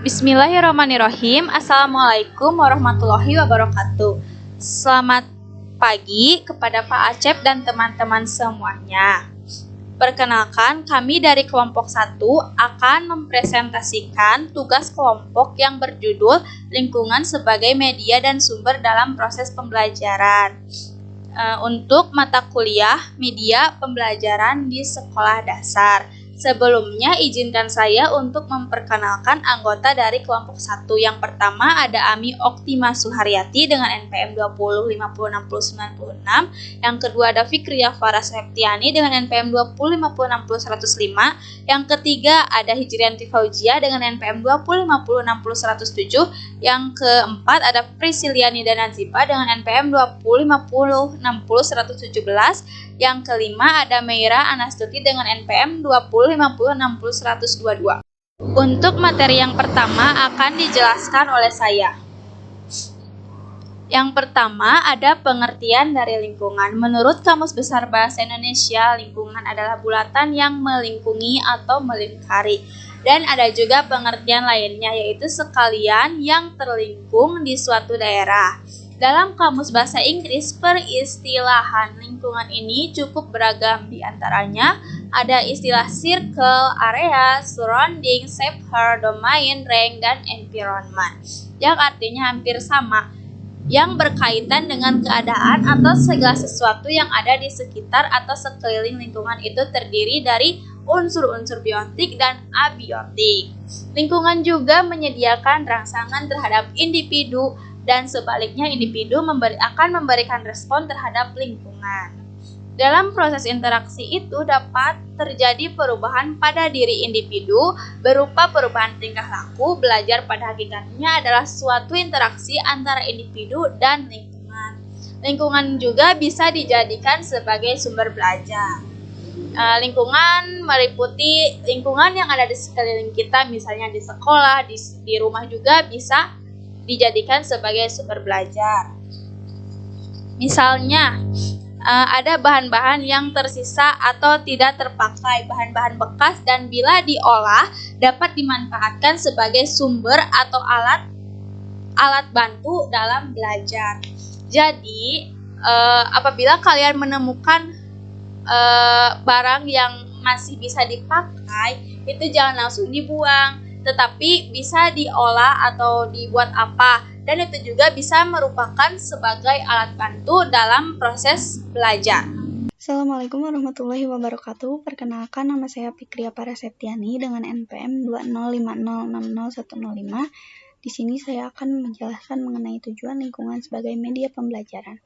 Bismillahirrahmanirrahim. Assalamualaikum warahmatullahi wabarakatuh. Selamat pagi kepada Pak Acep dan teman-teman semuanya. Perkenalkan, kami dari kelompok 1 akan mempresentasikan tugas kelompok yang berjudul Lingkungan sebagai Media dan Sumber dalam Proses Pembelajaran. Untuk mata kuliah Media Pembelajaran di Sekolah Dasar. Sebelumnya, izinkan saya untuk memperkenalkan anggota dari kelompok 1. Yang pertama ada Ami Oktima Suharyati dengan NPM 20506096. Yang kedua ada Fikriya Farah Septiani dengan NPM 205060105. Yang ketiga ada Hijrianti Fauzia dengan NPM 205060107. Yang keempat ada Prisciliani Danazipa dengan NPM 205060117. Yang kelima ada Meira Anastuti dengan NPM 205060122. Untuk materi yang pertama akan dijelaskan oleh saya. Yang pertama ada pengertian dari lingkungan. Menurut Kamus Besar Bahasa Indonesia, lingkungan adalah bulatan yang melingkungi atau melingkari. Dan ada juga pengertian lainnya, yaitu sekalian yang terlingkung di suatu daerah. Dalam Kamus Bahasa Inggris, peristilahan lingkungan ini cukup beragam. Di antaranya ada istilah circle, area, surrounding, sphere, domain, range, dan environment, yang artinya hampir sama, yang berkaitan dengan keadaan atau segala sesuatu yang ada di sekitar atau sekeliling lingkungan itu terdiri dari unsur-unsur biotik dan abiotik. Lingkungan juga menyediakan rangsangan terhadap individu, dan sebaliknya individu akan memberikan respon terhadap lingkungan. Dalam proses interaksi itu dapat terjadi perubahan pada diri individu berupa perubahan tingkah laku. Belajar pada hakikatnya adalah suatu interaksi antara individu dan lingkungan. Lingkungan juga bisa dijadikan sebagai sumber belajar. Lingkungan meliputi lingkungan yang ada di sekeliling kita, misalnya di sekolah, di rumah juga bisa dijadikan sebagai sumber belajar. Misalnya, ada bahan-bahan yang tersisa atau tidak terpakai, bahan-bahan bekas, dan bila diolah dapat dimanfaatkan sebagai sumber atau alat bantu dalam belajar. Jadi, apabila kalian menemukan barang yang masih bisa dipakai, itu jangan langsung dibuang, tetapi bisa diolah atau dibuat apa, dan itu juga bisa merupakan sebagai alat bantu dalam proses belajar. Assalamualaikum warahmatullahi wabarakatuh. Perkenalkan, nama saya Fikriya Farah Septiani dengan NPM 205060105. Di sini saya akan menjelaskan mengenai tujuan lingkungan sebagai media pembelajaran.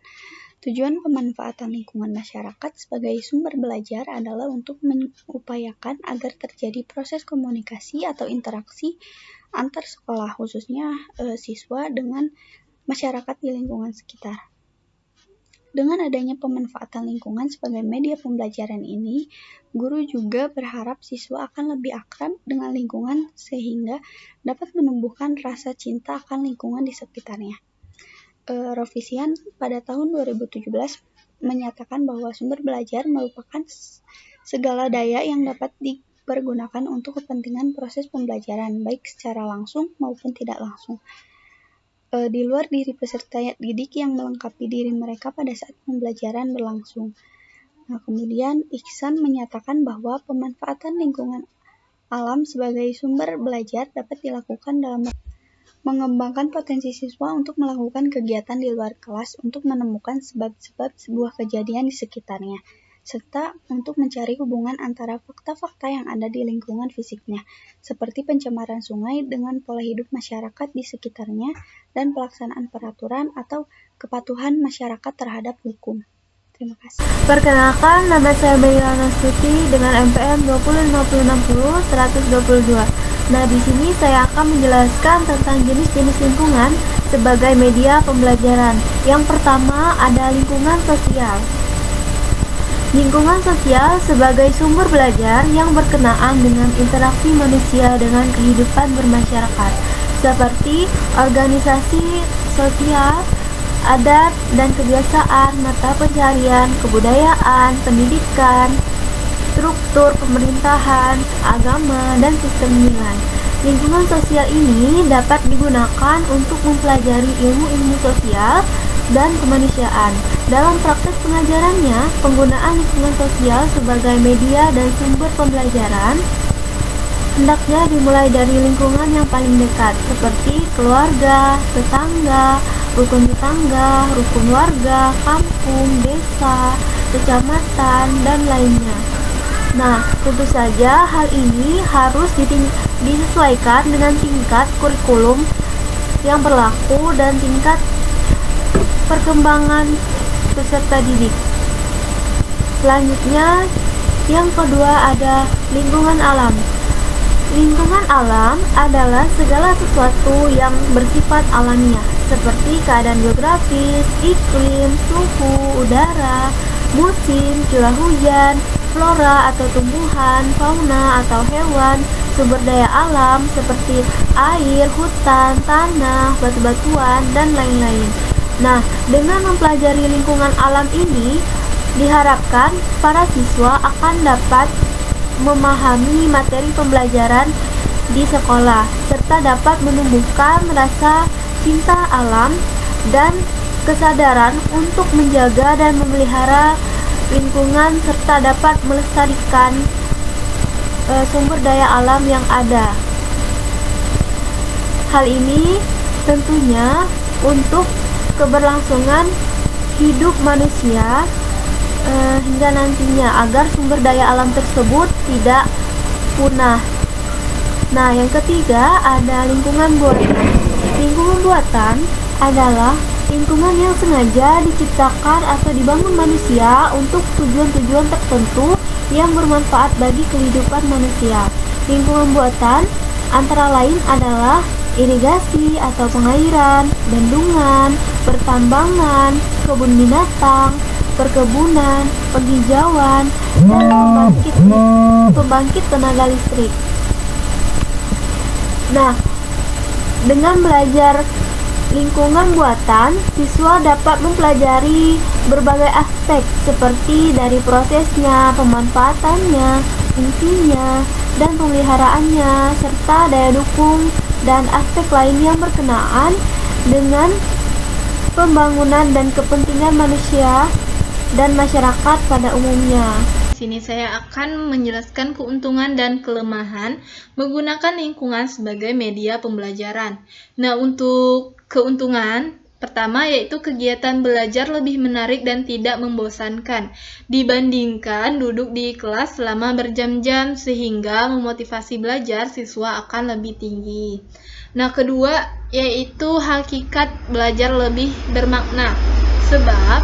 Tujuan pemanfaatan lingkungan masyarakat sebagai sumber belajar adalah untuk mengupayakan agar terjadi proses komunikasi atau interaksi antar sekolah, khususnya siswa dengan masyarakat di lingkungan sekitar. Dengan adanya pemanfaatan lingkungan sebagai media pembelajaran ini, guru juga berharap siswa akan lebih akrab dengan lingkungan sehingga dapat menumbuhkan rasa cinta akan lingkungan di sekitarnya. Rovisian pada tahun 2017 menyatakan bahwa sumber belajar merupakan segala daya yang dapat dipergunakan untuk kepentingan proses pembelajaran, baik secara langsung maupun tidak langsung, di luar diri peserta didik yang melengkapi diri mereka pada saat pembelajaran berlangsung. Kemudian Ihsan menyatakan bahwa pemanfaatan lingkungan alam sebagai sumber belajar dapat dilakukan dalam mengembangkan potensi siswa untuk melakukan kegiatan di luar kelas untuk menemukan sebab-sebab sebuah kejadian di sekitarnya, serta untuk mencari hubungan antara fakta-fakta yang ada di lingkungan fisiknya, seperti pencemaran sungai dengan pola hidup masyarakat di sekitarnya dan pelaksanaan peraturan atau kepatuhan masyarakat terhadap hukum. Terima kasih. Perkenalkan, nama saya Meira Anastuti dengan NPM 205060122. Nah, di sini saya akan menjelaskan tentang jenis-jenis lingkungan sebagai media pembelajaran. Yang pertama ada lingkungan sosial. Lingkungan sosial sebagai sumber belajar yang berkenaan dengan interaksi manusia dengan kehidupan bermasyarakat, seperti organisasi sosial, adat dan kebiasaan, mata pencarian, kebudayaan, pendidikan, struktur pemerintahan, agama, dan sistem nilai. Lingkungan sosial ini dapat digunakan untuk mempelajari ilmu-ilmu sosial dan kemanusiaan. Dalam praktek pengajarannya, penggunaan lingkungan sosial sebagai media dan sumber pembelajaran hendaknya dimulai dari lingkungan yang paling dekat, seperti keluarga, tetangga, rukun warga, kampung, desa, kecamatan, dan lainnya. Nah, tentu saja hal ini harus disesuaikan dengan tingkat kurikulum yang berlaku dan tingkat perkembangan peserta didik. Selanjutnya, yang kedua ada lingkungan alam. Lingkungan alam adalah segala sesuatu yang bersifat alamiah, seperti keadaan geografis, iklim, suhu, udara, musim, curah hujan, flora atau tumbuhan, fauna atau hewan, sumber daya alam seperti air, hutan, tanah, batu-batuan, dan lain-lain. Nah, dengan mempelajari lingkungan alam ini, diharapkan para siswa akan dapat memahami materi pembelajaran di sekolah, serta dapat menumbuhkan rasa cinta alam dan kesadaran untuk menjaga dan memelihara lingkungan serta dapat melestarikan sumber daya alam yang ada. Hal ini tentunya untuk keberlangsungan hidup manusia hingga nantinya agar sumber daya alam tersebut tidak punah. Nah, yang ketiga ada lingkungan buatan. Lingkungan buatan adalah lingkungan yang sengaja diciptakan atau dibangun manusia untuk tujuan-tujuan tertentu yang bermanfaat bagi kehidupan manusia. Lingkungan buatan antara lain adalah irigasi atau pengairan, bendungan, pertambangan, kebun binatang, perkebunan, penghijauan, dan pembangkit tenaga listrik. Nah, dengan belajar lingkungan buatan, siswa dapat mempelajari berbagai aspek seperti dari prosesnya, pemanfaatannya, fungsinya, dan pemeliharaannya, serta daya dukung dan aspek lain yang berkenaan dengan pembangunan dan kepentingan manusia dan masyarakat pada umumnya. Di sini saya akan menjelaskan keuntungan dan kelemahan menggunakan lingkungan sebagai media pembelajaran. Nah, untuk keuntungan pertama yaitu kegiatan belajar lebih menarik dan tidak membosankan dibandingkan duduk di kelas selama berjam-jam, sehingga memotivasi belajar siswa akan lebih tinggi. Nah, kedua yaitu hakikat belajar lebih bermakna, sebab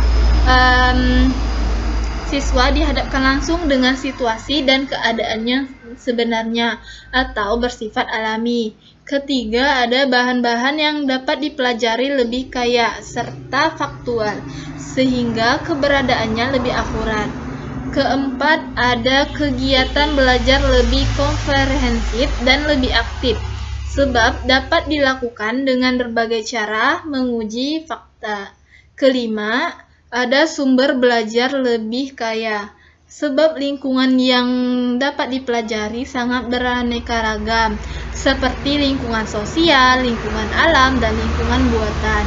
siswa dihadapkan langsung dengan situasi dan keadaannya sebenarnya atau bersifat alami. Ketiga, ada bahan-bahan yang dapat dipelajari lebih kaya serta faktual, sehingga keberadaannya lebih akurat. Keempat, ada kegiatan belajar lebih komprehensif dan lebih aktif, sebab dapat dilakukan dengan berbagai cara menguji fakta. Kelima, ada sumber belajar lebih kaya, sebab lingkungan yang dapat dipelajari sangat beraneka ragam, seperti lingkungan sosial, lingkungan alam, dan lingkungan buatan.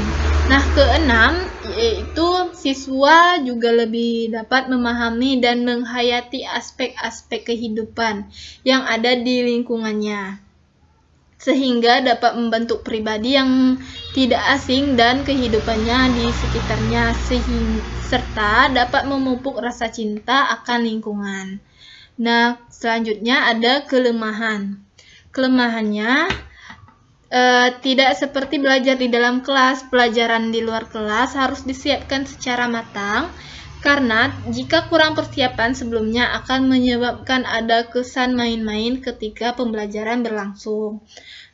Nah, keenam, yaitu siswa juga lebih dapat memahami dan menghayati aspek-aspek kehidupan yang ada di lingkungannya, sehingga dapat membentuk pribadi yang tidak asing dan kehidupannya di sekitarnya, serta dapat memupuk rasa cinta akan lingkungan. Nah, selanjutnya ada kelemahan. Kelemahannya tidak seperti belajar di dalam kelas, pelajaran di luar kelas harus disiapkan secara matang, karena jika kurang persiapan sebelumnya akan menyebabkan ada kesan main-main ketika pembelajaran berlangsung.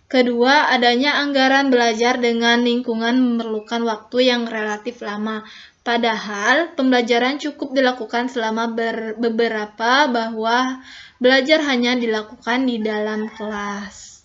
Kedua, adanya anggaran belajar dengan lingkungan memerlukan waktu yang relatif lama, padahal pembelajaran cukup dilakukan selama beberapa bahwa belajar hanya dilakukan di dalam kelas.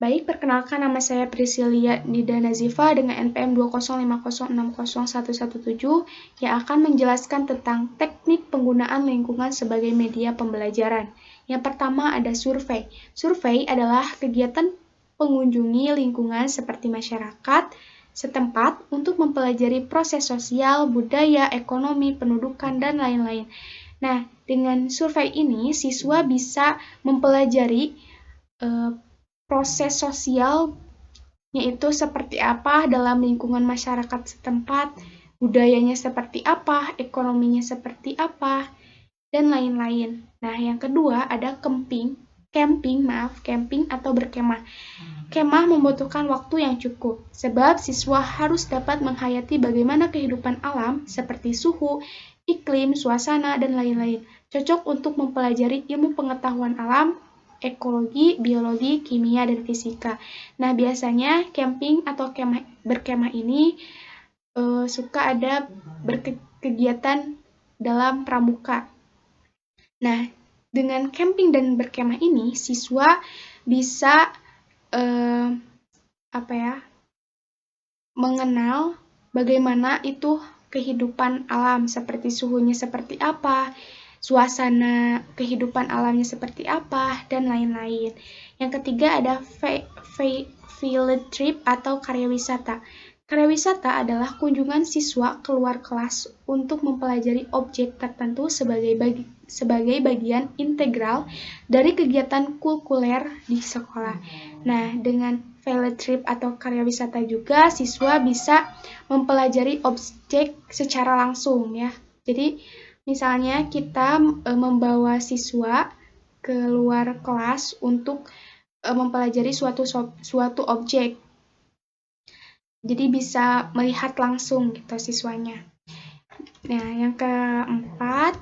Baik, perkenalkan nama saya Priscilia Nida Nazifa dengan NPM 205060117 yang akan menjelaskan tentang teknik penggunaan lingkungan sebagai media pembelajaran. Yang pertama ada survei. Survei adalah kegiatan mengunjungi lingkungan seperti masyarakat setempat untuk mempelajari proses sosial, budaya, ekonomi, pendudukan, dan lain-lain. Nah, dengan survei ini, siswa bisa mempelajari proses sosial, yaitu seperti apa dalam lingkungan masyarakat setempat, budayanya seperti apa, ekonominya seperti apa, dan lain-lain. Nah, yang kedua ada camping atau berkemah. Kemah membutuhkan waktu yang cukup, sebab siswa harus dapat menghayati bagaimana kehidupan alam seperti suhu, iklim, suasana, dan lain-lain. Cocok untuk mempelajari ilmu pengetahuan alam, ekologi, biologi, kimia, dan fisika. Nah, biasanya camping atau berkemah ini suka ada berkegiatan dalam pramuka. Nah, dengan camping dan berkemah ini, siswa bisa mengenal bagaimana itu kehidupan alam, seperti suhunya seperti apa, suasana kehidupan alamnya seperti apa, dan lain-lain. Yang ketiga ada field trip atau karya wisata. Karya wisata adalah kunjungan siswa keluar kelas untuk mempelajari objek tertentu sebagai bagian integral dari kegiatan kurikuler di sekolah. Nah, dengan field trip atau karya wisata juga siswa bisa mempelajari objek secara langsung ya. Jadi, misalnya kita membawa siswa keluar kelas untuk mempelajari suatu objek. Jadi bisa melihat langsung gitu siswanya. Nah, yang keempat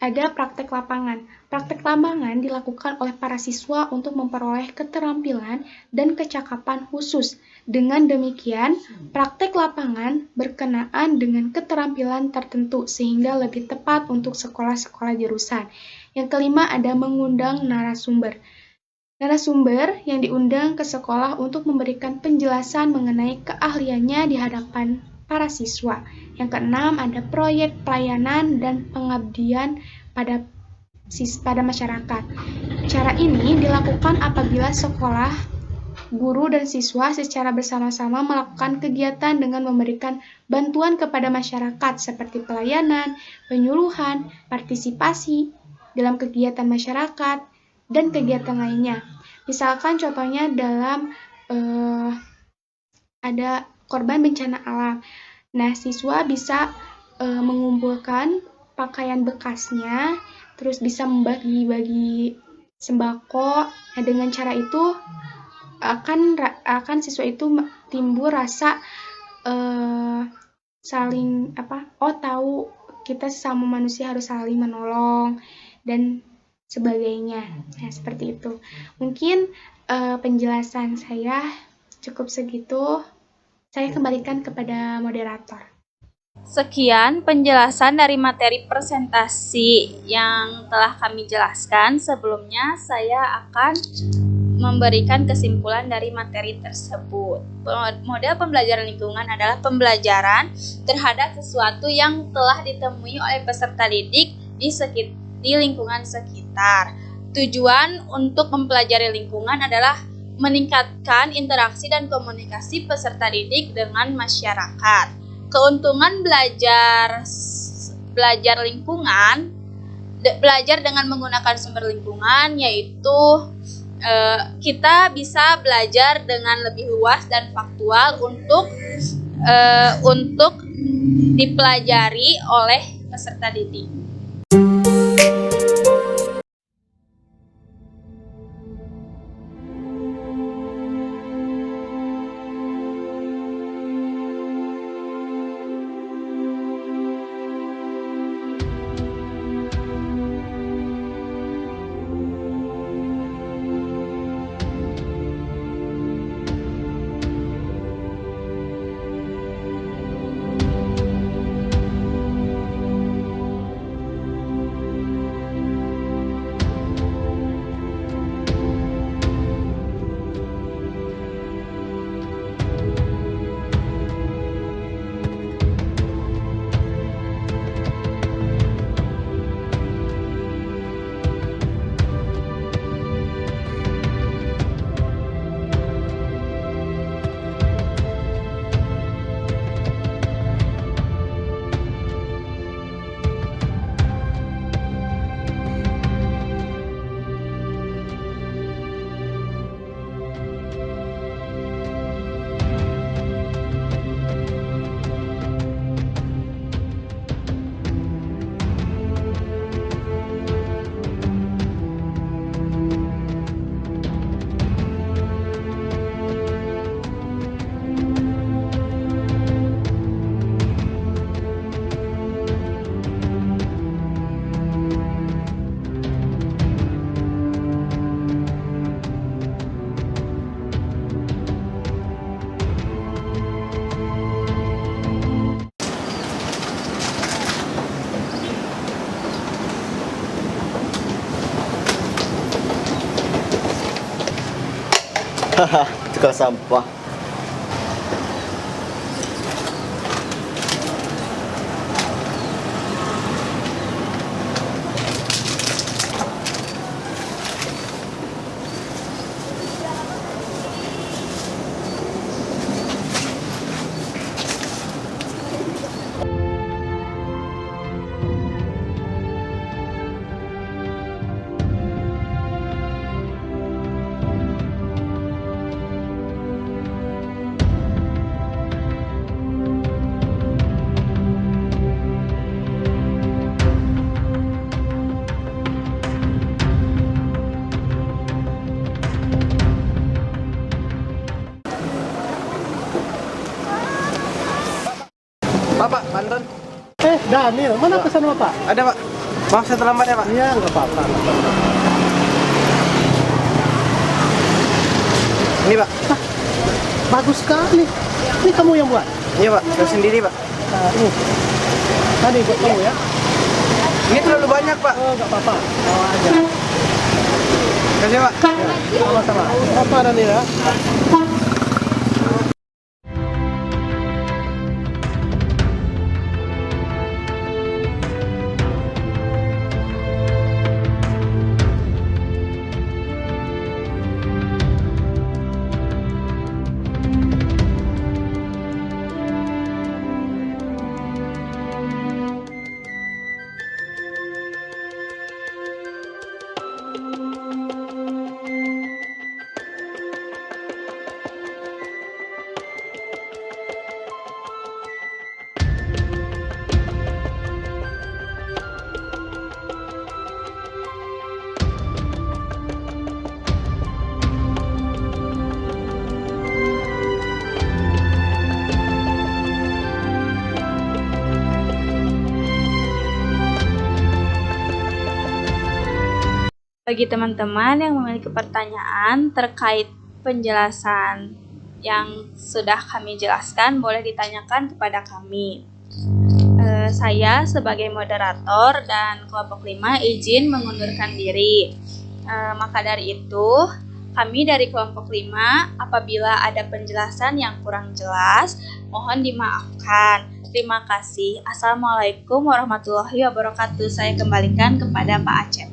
ada praktek lapangan. Praktek lapangan dilakukan oleh para siswa untuk memperoleh keterampilan dan kecakapan khusus. Dengan demikian, praktek lapangan berkenaan dengan keterampilan tertentu sehingga lebih tepat untuk sekolah-sekolah jurusan. Yang kelima ada mengundang narasumber. Narasumber yang diundang ke sekolah untuk memberikan penjelasan mengenai keahliannya di hadapan para siswa. Yang keenam ada proyek pelayanan dan pengabdian pada masyarakat. Cara ini dilakukan apabila sekolah, guru, dan siswa secara bersama-sama melakukan kegiatan dengan memberikan bantuan kepada masyarakat seperti pelayanan, penyuluhan, partisipasi dalam kegiatan masyarakat, dan kegiatan lainnya. Misalkan contohnya dalam ada korban bencana alam. Nah, siswa bisa mengumpulkan pakaian bekasnya, terus bisa membagi-bagi sembako. Nah, dengan cara itu akan siswa itu timbul rasa tahu kita sesama manusia harus saling menolong dan sebagainya. Nah, seperti itu. Mungkin penjelasan saya cukup segitu. Saya kembalikan kepada moderator. Sekian penjelasan dari materi presentasi yang telah kami jelaskan. Sebelumnya saya akan memberikan kesimpulan dari materi tersebut. Model pembelajaran lingkungan adalah pembelajaran terhadap sesuatu yang telah ditemui oleh peserta didik di lingkungan sekitar. Tujuan untuk mempelajari lingkungan adalah meningkatkan interaksi dan komunikasi peserta didik dengan masyarakat. Keuntungan belajar lingkungan, belajar dengan menggunakan sumber lingkungan, yaitu kita bisa belajar dengan lebih luas dan faktual untuk dipelajari oleh peserta didik. Tukang sampah. Pak, Banten. Daniel, mana pesan Bapak? Ada, Pak. Maaf saya terlambat ya, Pak. Iya, nggak apa-apa. Ini, Pak. Bagus sekali. Ini kamu yang buat? Iya, Pak. Saya sendiri, Pak. Nah, ini. Tadi buat kamu ya? Ini terlalu banyak, Pak. Oh, nggak apa-apa. Bawa aja. Terima kasih, Pak. Ya, sama-sama. Apa Daniel ya? Bagi teman-teman yang memiliki pertanyaan terkait penjelasan yang sudah kami jelaskan, boleh ditanyakan kepada kami. Saya sebagai moderator dan kelompok 5 izin mengundurkan diri. Maka dari itu, kami dari kelompok 5, apabila ada penjelasan yang kurang jelas, mohon dimaafkan. Terima kasih. Assalamualaikum warahmatullahi wabarakatuh. Saya kembalikan kepada Pak Acep.